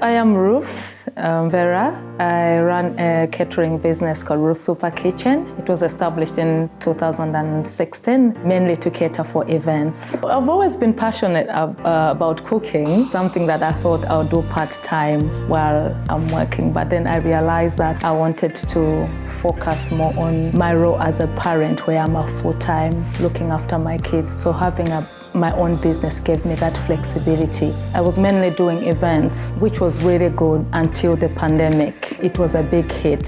I am Ruth Mbera. I run a catering business called Ruth Super Kitchen. It was established in 2016, mainly to cater for events. I've always been passionate about cooking, something that I thought I would do part-time while I'm working, but then I realized that I wanted to focus more on my role as a parent, where I'm a full-time looking after my kids. So having my own business gave me that flexibility. I was mainly doing events, which was really good until the pandemic. It was a big hit,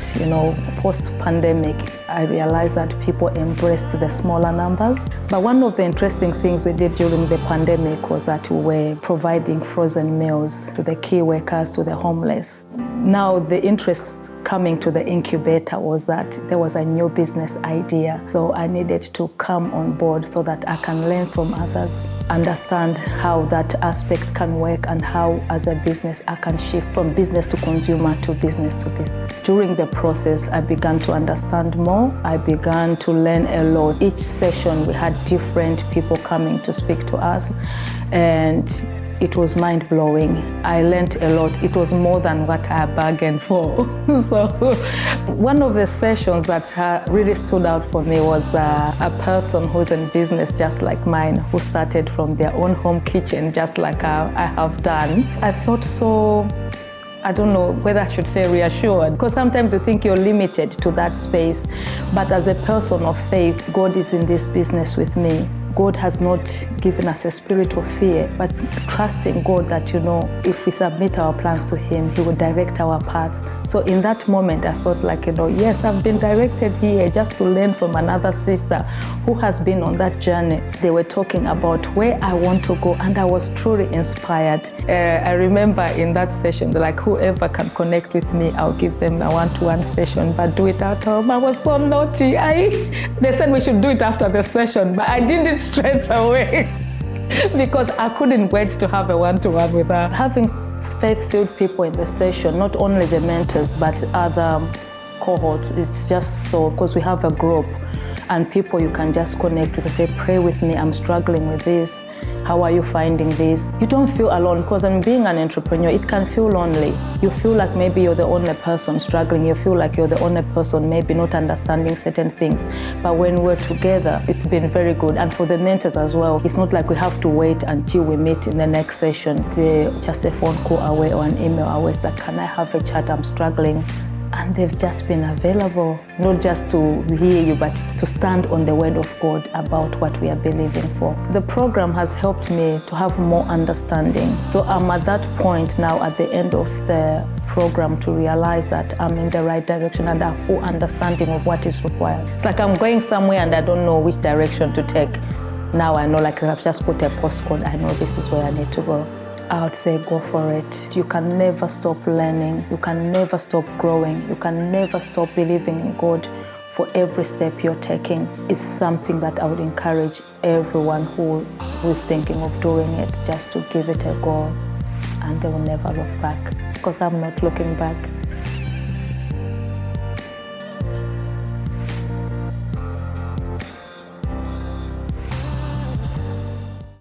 post-pandemic. I realized that people embraced the smaller numbers. But one of the interesting things we did during the pandemic was that we were providing frozen meals to the key workers, to the homeless. Now the interest coming to the incubator was that there was a new business idea. So I needed to come on board so that I can learn from others, understand how that aspect can work and how as a business I can shift from business to consumer to business to business. During the process, I began to understand more. I began to learn a lot. Each session we had different people coming to speak to us, and it was mind-blowing. I learned a lot. It was more than what I bargained for. So one of the sessions that really stood out for me was a person who's in business just like mine, who started from their own home kitchen, just like I have done. I felt so, I don't know whether I should say reassured, because sometimes you think you're limited to that space. But as a person of faith, God is in this business with me. God has not given us a spirit of fear, but trusting God that, if we submit our plans to Him, He will direct our paths. So in that moment, I felt like, yes, I've been directed here just to learn from another sister who has been on that journey. They were talking about where I want to go, and I was truly inspired. I remember in that session, they're like, whoever can connect with me, I'll give them a one-to-one session, but do it at home. I was so naughty. They said we should do it after the session, but I did it straight away because I couldn't wait to have a one-to-one with her. Having faith-filled people in the session, not only the mentors, but other cohorts, is just so, because we have a group and people you can just connect with and say, pray with me, I'm struggling with this. How are you finding this? You don't feel alone, because being an entrepreneur, it can feel lonely. You feel like maybe you're the only person struggling. You feel like you're the only person maybe not understanding certain things. But when we're together, it's been very good. And for the mentors as well, it's not like we have to wait until we meet in the next session. They're just a phone call away or an email away. It's like, can I have a chat? I'm struggling. And they've just been available, not just to hear you, but to stand on the word of God about what we are believing for. The program has helped me to have more understanding. So I'm at that point now at the end of the program to realize that I'm in the right direction and I have full understanding of what is required. It's like I'm going somewhere and I don't know which direction to take. Now I know, like I've just put a postcode, I know this is where I need to go. I would say go for it. You can never stop learning. You can never stop growing. You can never stop believing in God for every step you're taking. It's something that I would encourage everyone who is thinking of doing it, just to give it a go, and they will never look back, because I'm not looking back.